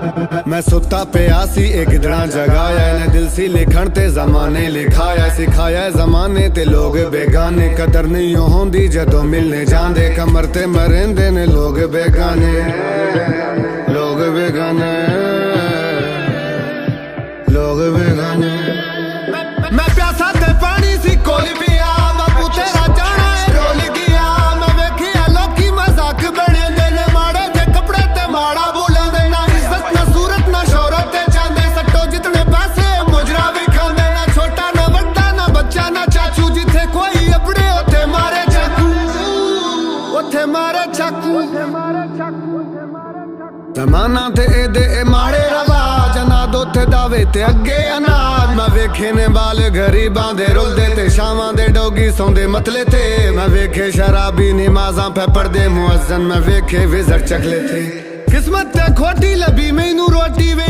मैं सुता पिया सी एक गिदड़ा जगाया, इन्हें दिल सी लिखण ते जमाने लिखाया, सिखाया जमाने ते लोग बेगाने, कदर नहीं होंदी जदों मिलने जांदे, कमर ते मरेंदे ने लोग बेगाने, लोग बेगाने, लोग बेगाने। मैं प्यासा ते पानी सी कोल पिया, बापू तेरा जाना है रोल गया, मैं वेखिया लोकी मजाक बने दे ने, माड़े जे कपड़े ते माड़ा बोले दे, ना इज्जत ना सूरत ना शोहरत ते चांदे, सट्टो जितने पैसे मुजरा भी खांदे, ना छोटा ना बड़ा ना बच्चा ना चाचू, जिथे कोई अपने उथे मारे चाकू, उथे मारे चाकू। जमाना ते एदे ए माड़े रवाज, अनाद उथे दावे ते अगे अनाज, मैं वेखे ने बाल गरीबां दे रुलदे ते शामां दे डोगी सौंदे मतले थे, मैं वेखे शराबी नमाज़ां पे पढ़दे मुअज्जन, मैं वेखे विज़र चकले थे, किस्मत ते खोटी लभी मैनू रोटी वे